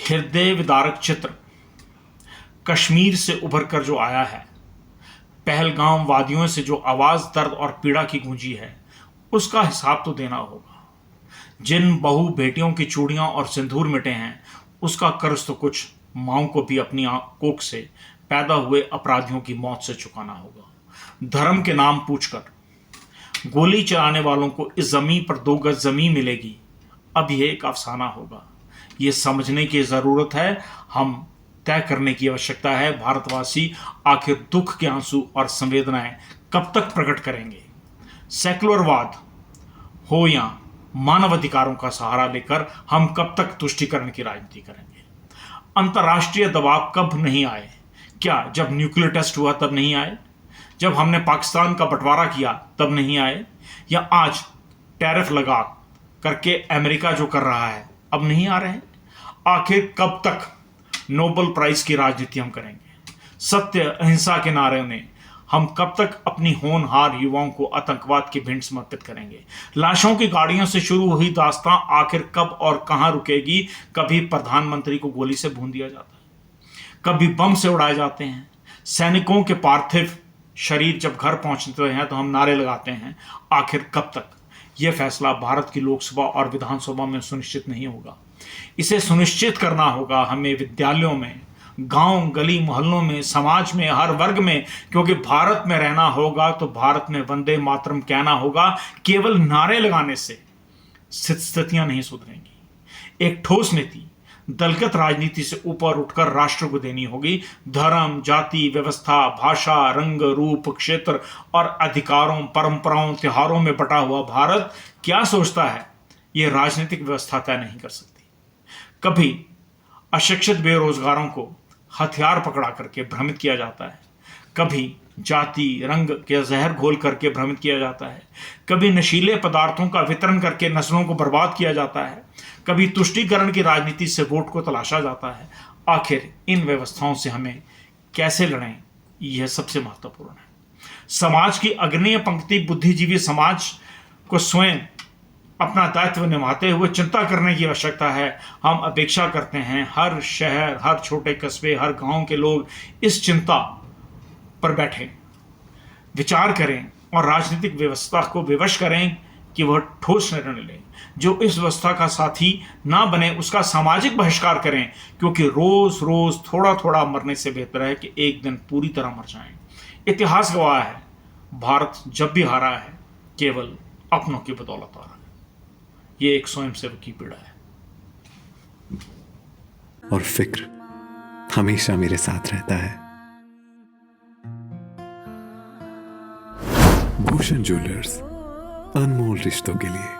हृदय विदारक चित्र कश्मीर से उभर कर जो आया है, पहलगाम वादियों से जो आवाज दर्द और पीड़ा की गूंजी है, उसका हिसाब तो देना होगा। जिन बहू बेटियों की चूड़ियां और सिंदूर मिटे हैं, उसका कर्ज तो कुछ माओं को भी अपनी कोख से पैदा हुए अपराधियों की मौत से चुकाना होगा। धर्म के नाम पूछकर गोली चलाने वालों को इस जमीन पर 2 गज जमीन मिलेगी, अब यह एक अफसाना होगा। ये समझने की ज़रूरत है, हम तय करने की आवश्यकता है, भारतवासी आखिर दुख के आंसू और संवेदनाएं कब तक प्रकट करेंगे। सेकुलरवाद हो या मानवाधिकारों का सहारा लेकर हम कब तक तुष्टीकरण की राजनीति करेंगे। अंतर्राष्ट्रीय दबाव कब नहीं आए? क्या जब न्यूक्लियर टेस्ट हुआ तब नहीं आए? जब हमने पाकिस्तान का बंटवारा किया तब नहीं आए? या आज टैरिफ लगा करके अमेरिका जो कर रहा है अब नहीं आ रहे हैं? आखिर कब तक नोबेल प्राइज की राजनीति हम करेंगे? सत्य अहिंसा के नारे ने हम कब तक अपनी होनहार युवाओं को आतंकवाद की भेंट समर्पित करेंगे? लाशों की गाड़ियों से शुरू हुई दास्तां आखिर कब और कहां रुकेगी? कभी प्रधानमंत्री को गोली से भून दिया जाता है, कभी बम से उड़ाए जाते हैं। सैनिकों के पार्थिव शरीर जब घर पहुंचते हैं तो हम नारे लगाते हैं। आखिर कब तक? यह फैसला भारत की लोकसभा और विधानसभा में सुनिश्चित नहीं होगा। इसे सुनिश्चित करना होगा हमें विद्यालयों में, गांव गली मोहल्लों में, समाज में, हर वर्ग में, क्योंकि भारत में रहना होगा तो भारत में वंदे मातरम कहना होगा। केवल नारे लगाने से स्थितियां नहीं सुधरेंगी। एक ठोस नीति दलगत राजनीति से ऊपर उठकर राष्ट्र को देनी होगी। धर्म, जाति, व्यवस्था, भाषा, रंग, रूप, क्षेत्र और अधिकारों, परंपराओं, त्योहारों में बटा हुआ भारत क्या सोचता है, यह राजनीतिक व्यवस्था तय नहीं कर सकती। कभी अशिक्षित बेरोजगारों को हथियार पकड़ा करके भ्रमित किया जाता है, कभी जाति रंग के जहर घोल करके भ्रमित किया जाता है, कभी नशीले पदार्थों का वितरण करके नस्लों को बर्बाद किया जाता है, कभी तुष्टीकरण की राजनीति से वोट को तलाशा जाता है। आखिर इन व्यवस्थाओं से हमें कैसे लड़ें, यह सबसे महत्वपूर्ण है। समाज की अग्रणी पंक्ति बुद्धिजीवी समाज को स्वयं अपना दायित्व निभाते हुए चिंता करने की आवश्यकता है। हम अपेक्षा करते हैं हर शहर, हर छोटे कस्बे, हर गांव के लोग इस चिंता पर बैठें, विचार करें और राजनीतिक व्यवस्था को विवश करें कि वह ठोस निर्णय लें। जो इस व्यवस्था का साथी ना बने उसका सामाजिक बहिष्कार करें, क्योंकि रोज रोज थोड़ा थोड़ा मरने से बेहतर है कि एक दिन पूरी तरह मर जाएं। इतिहास गवाह है, भारत जब भी हारा है केवल अपनों की बदौलत हारा है। ये एक स्वयंसेवक की पीड़ा है। और फिक्र हमेशा मेरे साथ रहता है। भूषण ज्वेलर्स, अनमोल रिश्तों के लिए।